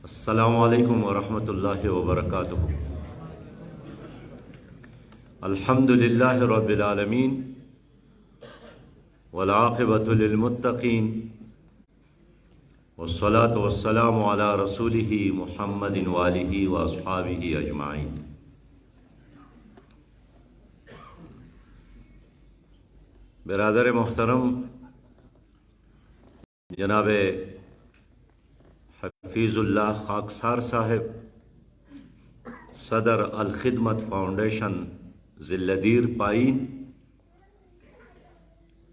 السلام علیکم ورحمۃ اللہ وبرکاتہ۔ الحمد للہ رب العالمین والعاقبۃ للمتقین والصلاة والسلام علی رسولہ محمد وآلہ واصحابہ اجمعین۔ برادر محترم جناب حفیظ اللہ خاکسار صاحب، صدر الخدمت فاؤنڈیشن ذلدیر پائین،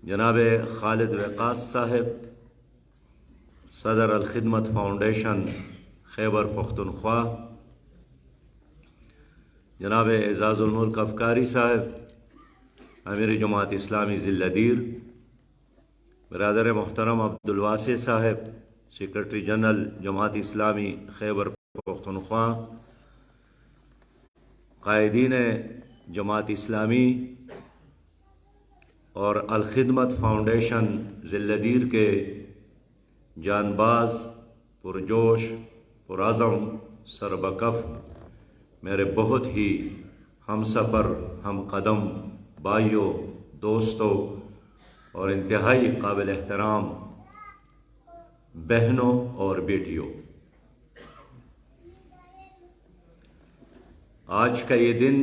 جناب خالد وقاص صاحب، صدر الخدمت فاؤنڈیشن خیبر پختونخوا، جناب اعزاز الملک افکاری صاحب، امیر جماعت اسلامی ذلدیر، برادر محترم عبدالواسع صاحب، سیکرٹری جنرل جماعت اسلامی خیبر پختونخوا، قائدین جماعت اسلامی اور الخدمت فاؤنڈیشن ذلدیر کے جانباز، پرجوش، پرعزم، سربکف میرے بہت ہی ہم سفر، ہم قدم بھائیوں، دوستوں اور انتہائی قابل احترام بہنوں اور بیٹیوں، آج کا یہ دن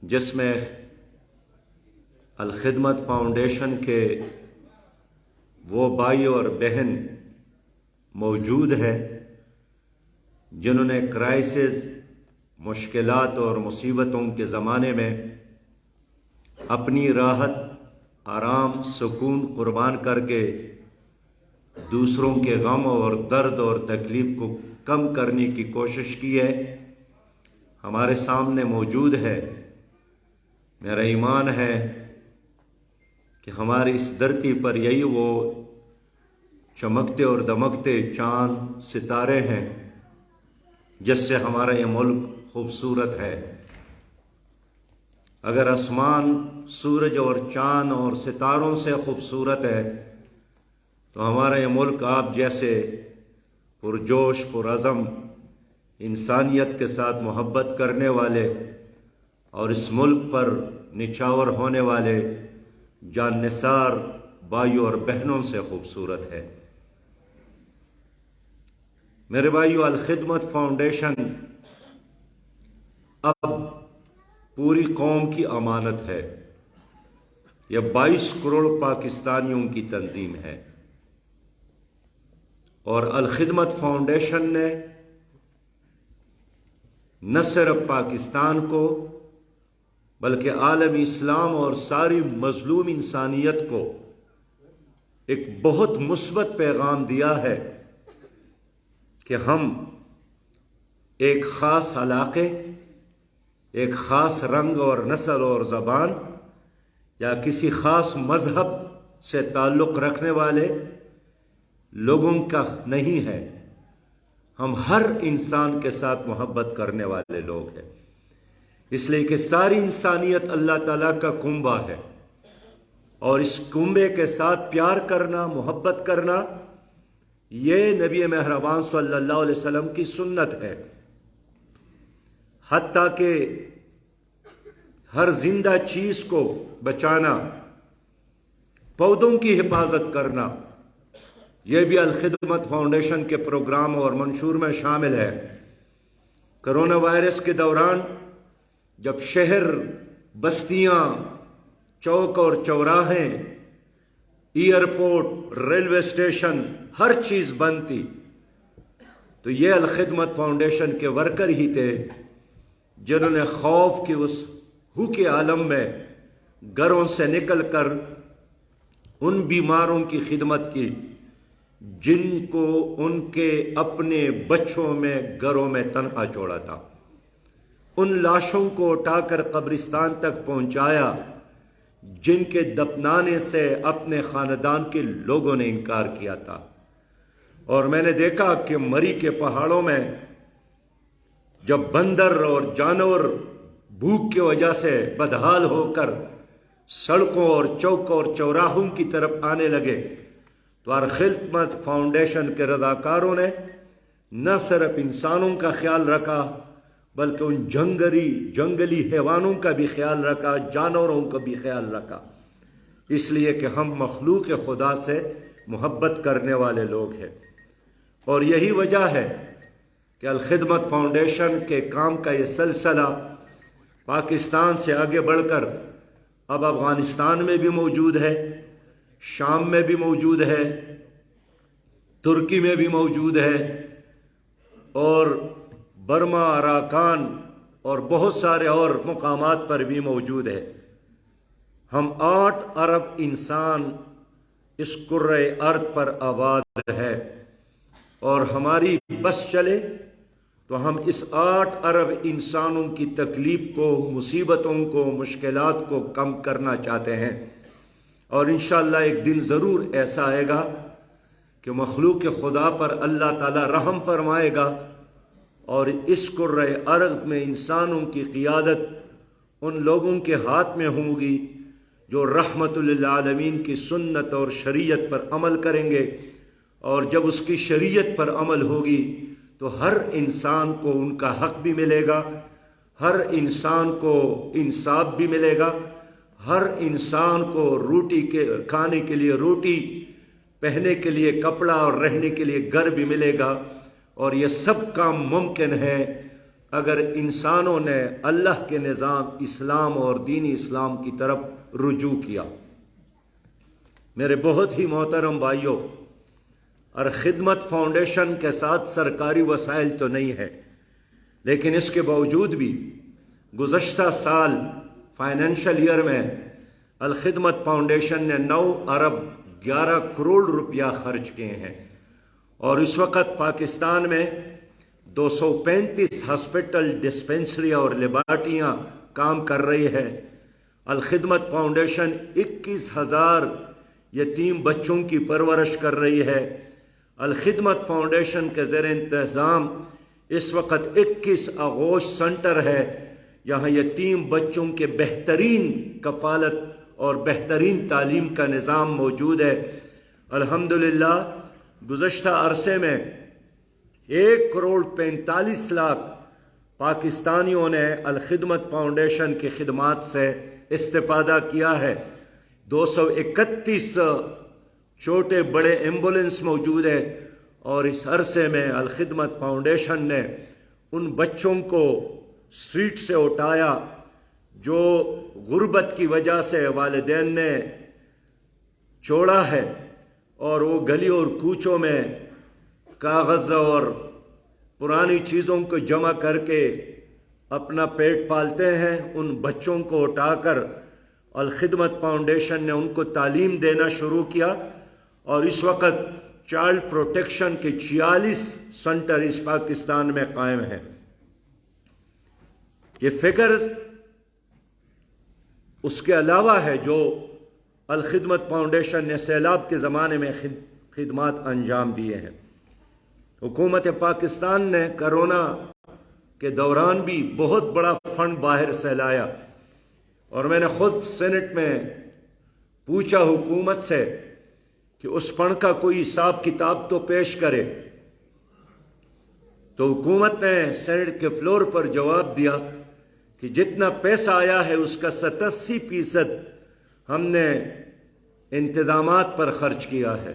جس میں الخدمت فاؤنڈیشن کے وہ بھائی اور بہن موجود ہے جنہوں نے کرائسس، مشکلات اور مصیبتوں کے زمانے میں اپنی راحت، آرام، سکون قربان کر کے دوسروں کے غم اور درد اور تکلیف کو کم کرنے کی کوشش کی ہے، ہمارے سامنے موجود ہے۔ میرا ایمان ہے کہ ہماری اس دھرتی پر یہی وہ چمکتے اور دمکتے چاند، ستارے ہیں جس سے ہمارا یہ ملک خوبصورت ہے۔ اگر آسمان سورج اور چاند اور ستاروں سے خوبصورت ہے تو ہمارا یہ ملک آپ جیسے پرجوش، پرعزم، انسانیت کے ساتھ محبت کرنے والے اور اس ملک پر نچھاور ہونے والے جان نثار بھائیوں اور بہنوں سے خوبصورت ہے۔ میرے بھائیوں، الخدمت فاؤنڈیشن اب پوری قوم کی امانت ہے۔ یہ 22 کروڑ پاکستانیوں کی تنظیم ہے اور الخدمت فاؤنڈیشن نے نہ صرف پاکستان کو بلکہ عالم اسلام اور ساری مظلوم انسانیت کو ایک بہت مثبت پیغام دیا ہے کہ ہم ایک خاص علاقے، ایک خاص رنگ اور نسل اور زبان یا کسی خاص مذہب سے تعلق رکھنے والے لوگوں کا نہیں ہے، ہم ہر انسان کے ساتھ محبت کرنے والے لوگ ہیں، اس لیے کہ ساری انسانیت اللہ تعالیٰ کا کنبہ ہے اور اس کنبے کے ساتھ پیار کرنا، محبت کرنا یہ نبی مہربان صلی اللہ علیہ وسلم کی سنت ہے، حتیٰ کہ ہر زندہ چیز کو بچانا، پودوں کی حفاظت کرنا، یہ بھی الخدمت فاؤنڈیشن کے پروگرام اور منشور میں شامل ہے۔ کرونا وائرس کے دوران جب شہر، بستیاں، چوک اور چوراہے، ایئرپورٹ، ریلوے اسٹیشن، ہر چیز بند تھی، تو یہ الخدمت فاؤنڈیشن کے ورکر ہی تھے جنہوں نے خوف کی اس ہو کے عالم میں گھروں سے نکل کر ان بیماروں کی خدمت کی جن کو ان کے اپنے بچوں میں گھروں میں تنہا چھوڑا تھا، ان لاشوں کو اٹھا کر قبرستان تک پہنچایا جن کے دفنانے سے اپنے خاندان کے لوگوں نے انکار کیا تھا۔ اور میں نے دیکھا کہ مری کے پہاڑوں میں جب بندر اور جانور بھوک کی وجہ سے بدحال ہو کر سڑکوں اور چوک اور چوراہوں کی طرف آنے لگے تو الخدمت فاؤنڈیشن کے رضاکاروں نے نہ صرف انسانوں کا خیال رکھا بلکہ ان جنگلی حیوانوں کا بھی خیال رکھا، جانوروں کا بھی خیال رکھا، اس لیے کہ ہم مخلوق خدا سے محبت کرنے والے لوگ ہیں۔ اور یہی وجہ ہے کہ الخدمت فاؤنڈیشن کے کام کا یہ سلسلہ پاکستان سے آگے بڑھ کر اب افغانستان میں بھی موجود ہے، شام میں بھی موجود ہے، ترکی میں بھی موجود ہے، اور برما، اراکان اور بہت سارے اور مقامات پر بھی موجود ہے۔ ہم 8 ارب انسان اس کرۂ ارض پر آباد ہے، اور ہماری بس چلے تو ہم اس 8 ارب انسانوں کی تکلیف کو، مصیبتوں کو، مشکلات کو کم کرنا چاہتے ہیں۔ اور انشاءاللہ ایک دن ضرور ایسا آئے گا کہ مخلوق خدا پر اللہ تعالی رحم فرمائے گا، اور اس کرۂ ارض میں انسانوں کی قیادت ان لوگوں کے ہاتھ میں ہوگی جو رحمت للعالمین کی سنت اور شریعت پر عمل کریں گے، اور جب اس کی شریعت پر عمل ہوگی تو ہر انسان کو ان کا حق بھی ملے گا، ہر انسان کو انصاف بھی ملے گا، ہر انسان کو روٹی کے کھانے کے لیے روٹی، پہننے کے لیے کپڑا اور رہنے کے لیے گھر بھی ملے گا۔ اور یہ سب کام ممکن ہے اگر انسانوں نے اللہ کے نظام اسلام اور دین اسلام کی طرف رجوع کیا۔ میرے بہت ہی محترم بھائیوں، اور خدمت فاؤنڈیشن کے ساتھ سرکاری وسائل تو نہیں ہے، لیکن اس کے باوجود بھی گزشتہ سال فائنینشل ایئر میں الخدمت فاؤنڈیشن نے 9 ارب 11 کروڑ روپیہ خرچ کیے ہیں، اور اس وقت پاکستان میں 235 ہاسپٹل، ڈسپنسری اور لیبارٹریاں کام کر رہی ہے۔ الخدمت فاؤنڈیشن 21,000 یتیم بچوں کی پرورش کر رہی ہے۔ الخدمت فاؤنڈیشن کے زیر انتظام اس وقت 21 آغوش سنٹر ہے، یہاں یتیم بچوں کے بہترین کفالت اور بہترین تعلیم کا نظام موجود ہے۔ الحمدللہ گزشتہ عرصے میں 1 کروڑ 45 لاکھ پاکستانیوں نے الخدمت فاؤنڈیشن کی خدمات سے استفادہ کیا ہے۔ 231 چھوٹے بڑے ایمبولنس موجود ہے، اور اس عرصے میں الخدمت فاؤنڈیشن نے ان بچوں کو اسٹریٹ سے اٹھایا جو غربت کی وجہ سے والدین نے چھوڑا ہے، اور وہ گلی اور کوچوں میں کاغذ اور پرانی چیزوں کو جمع کر کے اپنا پیٹ پالتے ہیں۔ ان بچوں کو اٹھا کر الخدمت فاؤنڈیشن نے ان کو تعلیم دینا شروع کیا، اور اس وقت چائلڈ پروٹیکشن کے 46 سنٹر اس پاکستان میں قائم ہیں۔ یہ فگر اس کے علاوہ ہے جو الخدمت فاؤنڈیشن نے سیلاب کے زمانے میں خدمات انجام دیے ہیں۔ حکومت پاکستان نے کرونا کے دوران بھی بہت بڑا فنڈ باہر سے لایا، اور میں نے خود سینٹ میں پوچھا حکومت سے کہ اس فنڈ کا کوئی حساب کتاب تو پیش کرے۔ تو حکومت نے سینٹ کے فلور پر جواب دیا کہ جتنا پیسہ آیا ہے اس کا 87% ہم نے انتظامات پر خرچ کیا ہے،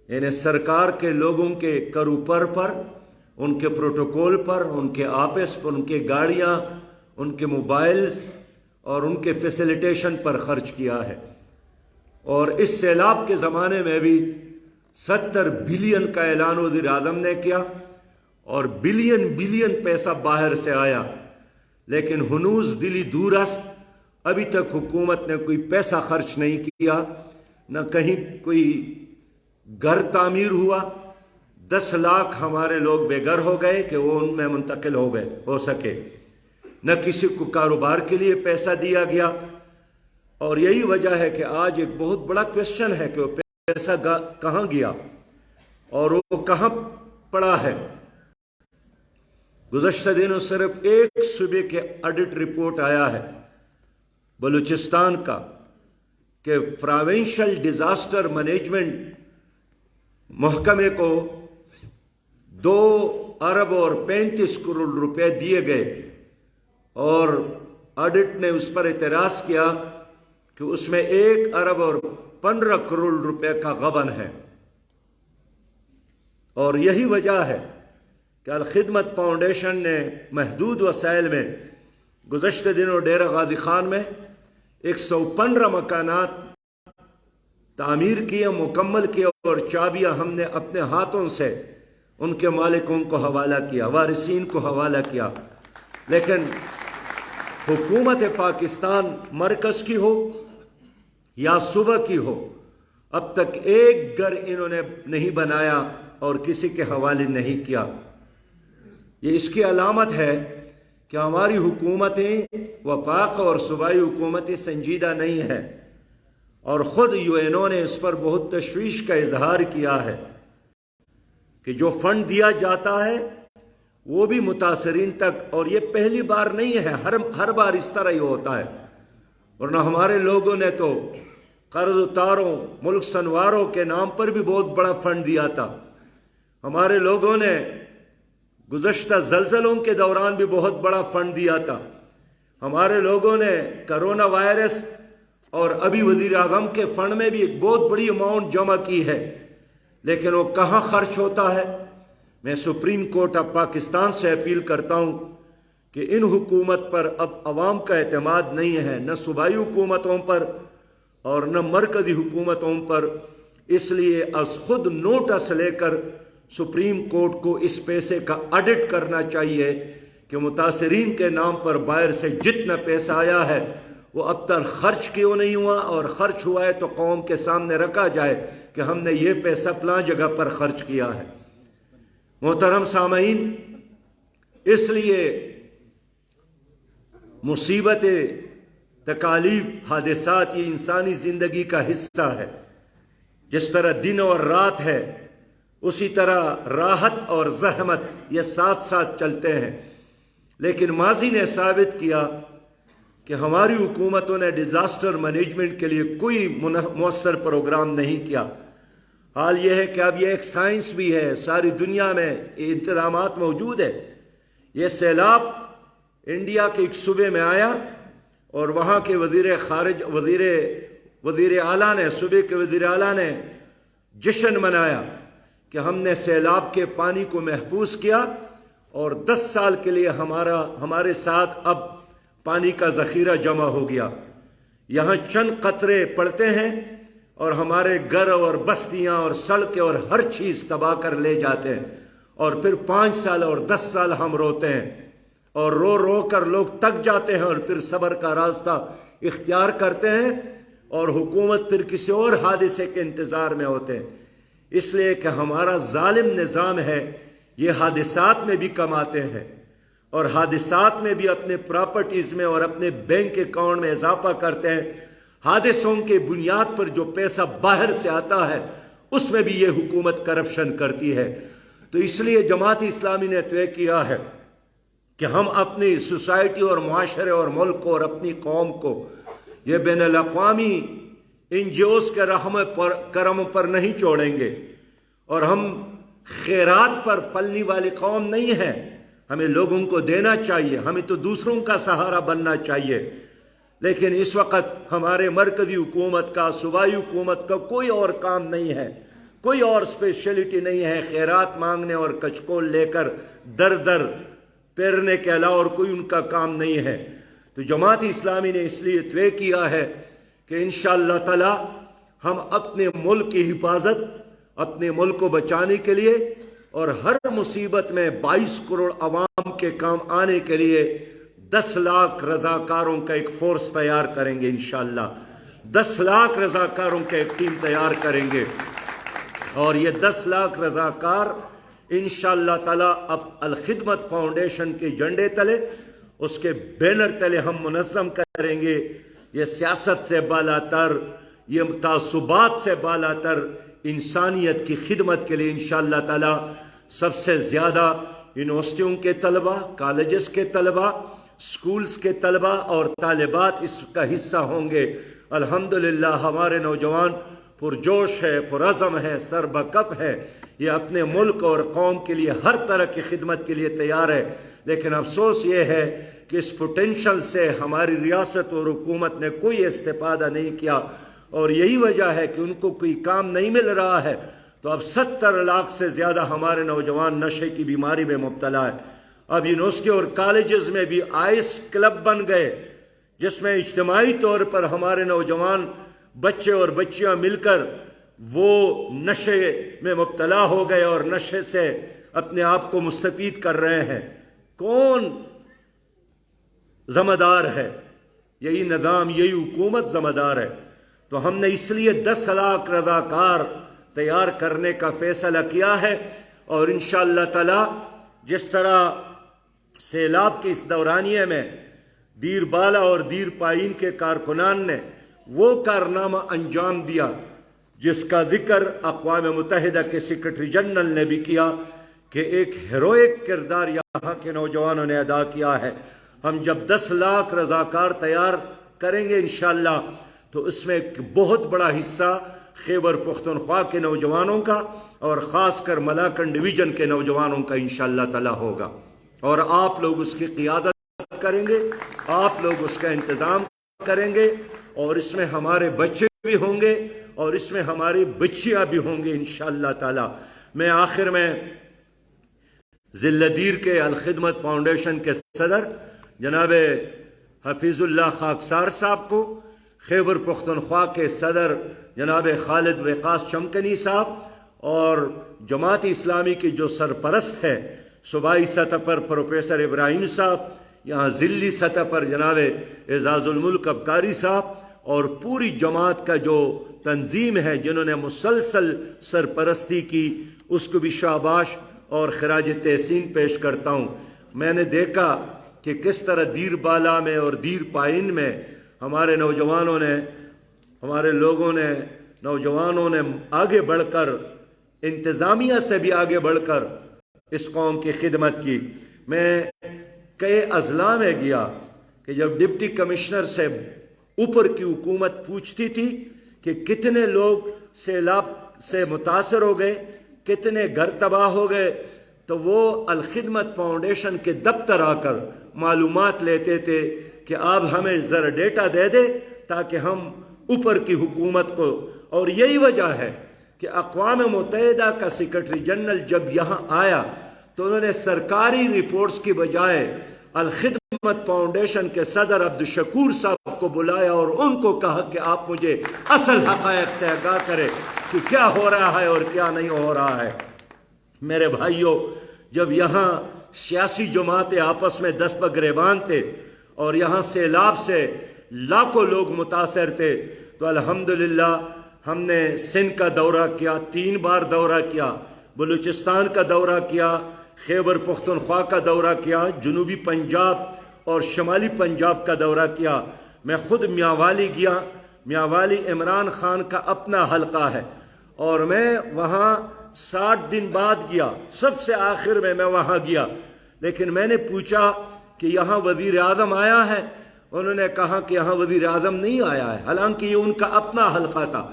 یعنی سرکار کے لوگوں کے کروپر پر، ان کے پروٹوکول پر، ان کے آفس پر، ان کے گاڑیاں، ان کے موبائلز اور ان کے فیسیلیٹیشن پر خرچ کیا ہے۔ اور اس سیلاب کے زمانے میں بھی 70 بلین کا اعلان وزیر اعظم نے کیا اور بلین پیسہ باہر سے آیا، لیکن ہنوز دلی دورست ابھی تک حکومت نے کوئی پیسہ خرچ نہیں کیا، نہ کہیں کوئی گھر تعمیر ہوا۔ 10 لاکھ ہمارے لوگ بے گھر ہو گئے کہ وہ ان میں منتقل ہو سکے، نہ کسی کو کاروبار کے لیے پیسہ دیا گیا۔ اور یہی وجہ ہے کہ آج ایک بہت بڑا کویسچن ہے کہ وہ پیسہ کہاں گیا اور وہ کہاں پڑا ہے۔ گزشتہ دنوں صرف ایک صوبے کے آڈٹ رپورٹ آیا ہے بلوچستان کا کہ پروونشل ڈیزاسٹر مینجمنٹ محکمے کو 2 ارب اور 35 کروڑ روپے دیے گئے، اور آڈٹ نے اس پر اعتراض کیا کہ اس میں 1 ارب اور 15 کروڑ روپے کا غبن ہے۔ اور یہی وجہ ہے کہ الخدمت فاؤنڈیشن نے محدود وسائل میں گزشتہ دنوں ڈیرہ غازی خان میں 115 مکانات تعمیر کیے، مکمل کیے، اور چابیاں ہم نے اپنے ہاتھوں سے ان کے مالکوں کو حوالہ کیا، وارثین کو حوالہ کیا۔ لیکن حکومت پاکستان مرکز کی ہو یا صوبہ کی ہو، اب تک ایک گھر انہوں نے نہیں بنایا اور کسی کے حوالے نہیں کیا۔ یہ اس کی علامت ہے کہ ہماری حکومتیں وفاق اور صوبائی حکومتیں سنجیدہ نہیں ہیں، اور خود یو این او نے اس پر بہت تشویش کا اظہار کیا ہے کہ جو فنڈ دیا جاتا ہے وہ بھی متاثرین تک، اور یہ پہلی بار نہیں ہے، ہر بار اس طرح ہی ہوتا ہے۔ ورنہ ہمارے لوگوں نے تو قرض اتاروں، ملک سنواروں کے نام پر بھی بہت بڑا فنڈ دیا تھا۔ ہمارے لوگوں نے گزشتہ زلزلوں کے دوران بھی بہت بڑا فنڈ دیا تھا۔ ہمارے لوگوں نے کرونا وائرس اور ابھی وزیر اعظم کے فنڈ میں بھی ایک بہت بڑی اماؤنٹ جمع کی ہے، لیکن وہ کہاں خرچ ہوتا ہے؟ میں سپریم کورٹ آف پاکستان سے اپیل کرتا ہوں کہ ان حکومت پر اب عوام کا اعتماد نہیں ہے، نہ صوبائی حکومتوں پر اور نہ مرکزی حکومتوں پر۔ اس لیے از خود نوٹس لے کر سپریم کورٹ کو اس پیسے کا آڈٹ کرنا چاہیے کہ متاثرین کے نام پر باہر سے جتنا پیسہ آیا ہے وہ اب تک خرچ کیوں نہیں ہوا، اور خرچ ہوا ہے تو قوم کے سامنے رکھا جائے کہ ہم نے یہ پیسہ فلاں جگہ پر خرچ کیا ہے۔ محترم سامعین، اس لیے مصیبتیں، تکالیف، حادثات یہ انسانی زندگی کا حصہ ہے۔ جس طرح دن اور رات ہے اسی طرح راحت اور زحمت یہ ساتھ ساتھ چلتے ہیں، لیکن ماضی نے ثابت کیا کہ ہماری حکومتوں نے ڈیزاسٹر مینجمنٹ کے لیے کوئی مؤثر پروگرام نہیں کیا۔ حال یہ ہے کہ اب یہ ایک سائنس بھی ہے، ساری دنیا میں یہ انتظامات موجود ہے۔ یہ سیلاب انڈیا کے ایک صوبے میں آیا اور وہاں کے وزیر اعلیٰ نے، صوبے کے وزیر اعلیٰ نے جشن منایا کہ ہم نے سیلاب کے پانی کو محفوظ کیا، اور 10 سال کے لیے ہمارے ساتھ اب پانی کا ذخیرہ جمع ہو گیا۔ یہاں چند قطرے پڑتے ہیں اور ہمارے گھر اور بستیاں اور سڑکیں اور ہر چیز تباہ کر لے جاتے ہیں، اور پھر 5 سال اور 10 سال ہم روتے ہیں، اور رو رو کر لوگ تک جاتے ہیں، اور پھر صبر کا راستہ اختیار کرتے ہیں، اور حکومت پھر کسی اور حادثے کے انتظار میں ہوتے ہیں۔ اس لیے کہ ہمارا ظالم نظام ہے، یہ حادثات میں بھی کماتے ہیں، اور حادثات میں بھی اپنے پراپرٹیز میں اور اپنے بینک اکاؤنٹ میں اضافہ کرتے ہیں۔ حادثوں کے بنیاد پر جو پیسہ باہر سے آتا ہے اس میں بھی یہ حکومت کرپشن کرتی ہے۔ تو اس لیے جماعت اسلامی نے طے کیا ہے کہ ہم اپنی سوسائٹی اور معاشرے اور ملک کو اور اپنی قوم کو یہ بین الاقوامی NGOs کے کرم پر نہیں چھوڑیں گے، اور ہم خیرات پر پلنے والی قوم نہیں ہے۔ ہمیں لوگوں کو دینا چاہیے، ہمیں تو دوسروں کا سہارا بننا چاہیے، لیکن اس وقت ہمارے مرکزی حکومت کا، صوبائی حکومت کا کوئی اور کام نہیں ہے، کوئی اور اسپیشلٹی نہیں ہے خیرات مانگنے اور کچکول لے کر در در پھیرنے کے علاوہ اور کوئی ان کا کام نہیں ہے۔ تو جماعت اسلامی نے اس لیے طے کیا ہے کہ انشاءاللہ تعالی ہم اپنے ملک کی حفاظت، اپنے ملک کو بچانے کے لیے اور ہر مصیبت میں 22 کروڑ عوام کے کام آنے کے لیے 10 لاکھ رضاکاروں کا ایک فورس تیار کریں گے انشاءاللہ۔ 10 لاکھ رضاکاروں کا ایک ٹیم تیار کریں گے، اور یہ 10 لاکھ رضاکار انشاءاللہ تعالی اب الخدمت فاؤنڈیشن کے جھنڈے تلے، اس کے بینر تلے ہم منظم کریں گے۔ یہ سیاست سے بالا تر، یہ تعصبات سے بالا تر انسانیت کی خدمت کے لیے انشاءاللہ تعالی سب سے زیادہ یونیورسٹیوں کے طلبہ، کالجز کے طلبہ، سکولز کے طلبہ اور طالبات اس کا حصہ ہوں گے۔ الحمدللہ ہمارے نوجوان پرجوش ہے، پرعزم ہے، سربکپ ہے، یہ اپنے ملک اور قوم کے لیے ہر طرح کی خدمت کے لیے تیار ہے، لیکن افسوس یہ ہے کہ اس پوٹینشل سے ہماری ریاست اور حکومت نے کوئی استفادہ نہیں کیا، اور یہی وجہ ہے کہ ان کو کوئی کام نہیں مل رہا ہے۔ تو اب 70 لاکھ سے زیادہ ہمارے نوجوان نشے کی بیماری میں مبتلا ہے۔ اب یونیورسٹی اور کالجز میں بھی آئس کلب بن گئے، جس میں اجتماعی طور پر ہمارے نوجوان بچے اور بچیاں مل کر وہ نشے میں مبتلا ہو گئے اور نشے سے اپنے آپ کو مستفید کر رہے ہیں۔ کون ذمہ دار ہے؟ یہی نظام، یہی حکومت ذمہ دار ہے۔ تو ہم نے اس لیے 10 لاکھ رضاکار تیار کرنے کا فیصلہ کیا ہے، اور انشاءاللہ تعالی جس طرح سیلاب کے اس دورانیے میں دیر بالا اور دیر پائین کے کارکنان نے وہ کارنامہ انجام دیا جس کا ذکر اقوام متحدہ کے سیکرٹری جنرل نے بھی کیا کہ ایک ہیروئک کردار یہاں کے نوجوانوں نے ادا کیا ہے۔ ہم جب 10 لاکھ رضاکار تیار کریں گے انشاءاللہ تو اس میں ایک بہت بڑا حصہ خیبر پختونخوا کے نوجوانوں کا اور خاص کر ملاکنڈ ڈویژن کے نوجوانوں کا انشاءاللہ تعالی ہوگا، اور آپ لوگ اس کی قیادت کریں گے، آپ لوگ اس کا انتظام کریں گے، اور اس میں ہمارے بچے بھی ہوں گے اور اس میں ہماری بچیاں بھی ہوں گے انشاءاللہ تعالی۔ میں آخر میں ذلہ دیر کے الخدمت فاؤنڈیشن کے صدر جناب حفیظ اللہ خاکسار صاحب کو، خیبر پختونخوا کے صدر جناب خالد وقاص چمکنی صاحب، اور جماعت اسلامی کی جو سرپرست ہے صوبائی سطح پر پروفیسر ابراہیم صاحب، یہاں ضلعی سطح پر جناب اعزاز الملک ابکاری صاحب، اور پوری جماعت کا جو تنظیم ہے جنہوں نے مسلسل سرپرستی کی، اس کو بھی شاباش اور خراج تحسین پیش کرتا ہوں۔ میں نے دیکھا کہ کس طرح دیر بالا میں اور دیر پائن میں ہمارے نوجوانوں نے، ہمارے لوگوں نے، نوجوانوں نے آگے بڑھ کر، انتظامیہ سے بھی آگے بڑھ کر اس قوم کی خدمت کی۔ میں کئی اضلاع میں گیا کہ جب ڈپٹی کمشنر سے اوپر کی حکومت پوچھتی تھی کہ کتنے لوگ سیلاب سے متاثر ہو گئے، کتنے گھر تباہ ہو گئے، تو وہ الخدمت فاؤنڈیشن کے دفتر آ کر معلومات لیتے تھے کہ آپ ہمیں ذرا ڈیٹا دے دیں تاکہ ہم اوپر کی حکومت کو، اور یہی وجہ ہے کہ اقوام متحدہ کا سیکرٹری جنرل جب یہاں آیا تو انہوں نے سرکاری رپورٹس کی بجائے الخدمت فاؤنڈیشن کے صدر عبدالشکور صاحب کو بلایا اور ان کو کہا کہ آپ مجھے اصل حقائق سے آگاہ کریں کہ کیا ہو رہا ہے اور کیا نہیں ہو رہا ہے۔ میرے بھائیوں، جب یہاں سیاسی جماعتیں آپس میں دست بگریبان تھے اور یہاں سیلاب سے لاکھوں لوگ متاثر تھے، تو الحمدللہ ہم نے سندھ کا دورہ کیا، 3 بار دورہ کیا، بلوچستان کا دورہ کیا، خیبر پختونخوا کا دورہ کیا، جنوبی پنجاب اور شمالی پنجاب کا دورہ کیا۔ میں خود میاوالی گیا، میاوالی عمران خان کا اپنا حلقہ ہے، اور میں وہاں 60 دن بعد گیا، سب سے آخر میں وہاں گیا، لیکن میں نے پوچھا کہ یہاں وزیر اعظم آیا ہے، انہوں نے کہا کہ یہاں وزیر اعظم نہیں آیا ہے، حالانکہ یہ ان کا اپنا حلقہ تھا،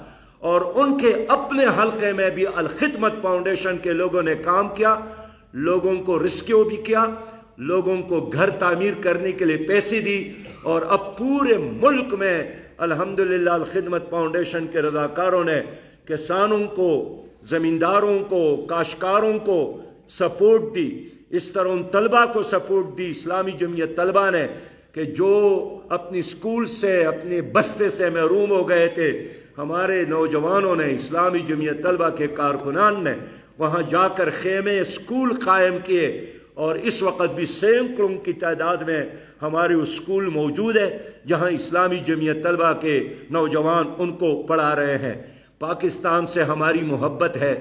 اور ان کے اپنے حلقے میں بھی الخدمت فاؤنڈیشن کے لوگوں نے کام کیا، لوگوں کو ریسکیو بھی کیا، لوگوں کو گھر تعمیر کرنے کے لیے پیسے دی، اور اب پورے ملک میں الحمدللہ الخدمت فاؤنڈیشن کے رضاکاروں نے کسانوں کو، زمینداروں کو، کاشتکاروں کو سپورٹ دی، اس طرح ان طلبہ کو سپورٹ دی اسلامی جمعیت طلبہ نے کہ جو اپنی سکول سے، اپنے بستے سے محروم ہو گئے تھے، ہمارے نوجوانوں نے، اسلامی جمعیت طلبہ کے کارکنان نے وہاں جا کر خیمے اسکول قائم کیے، اور اس وقت بھی سینکڑوں کی تعداد میں ہمارے اسکول موجود ہے جہاں اسلامی جمعیت طلبہ کے نوجوان ان کو پڑھا رہے ہیں۔ پاکستان سے ہماری محبت ہے،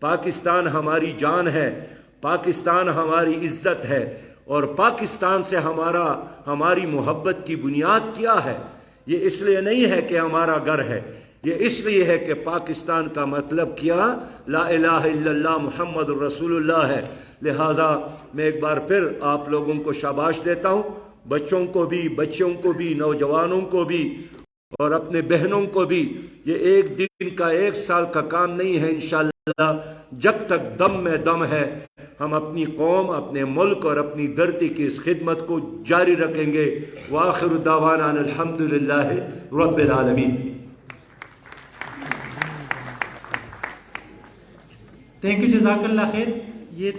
پاکستان ہماری جان ہے، پاکستان ہماری عزت ہے، اور پاکستان سے ہماری محبت کی بنیاد کیا ہے؟ یہ اس لیے نہیں ہے کہ ہمارا گھر ہے، یہ اس لیے ہے کہ پاکستان کا مطلب کیا؟ لا الہ الا اللہ محمد الرسول اللہ ہے۔ لہٰذا میں ایک بار پھر آپ لوگوں کو شاباش دیتا ہوں، بچوں کو بھی، بچیوں کو بھی، نوجوانوں کو بھی، اور اپنے بہنوں کو بھی۔ یہ ایک دن کا، ایک سال کا کام نہیں ہے، انشاءاللہ جب تک دم میں دم ہے ہم اپنی قوم، اپنے ملک اور اپنی دھرتی کی اس خدمت کو جاری رکھیں گے۔ وآخر دعوانا ان الحمدللہ رب العالمین۔ تھینک یو، جزاک اللہ خیر۔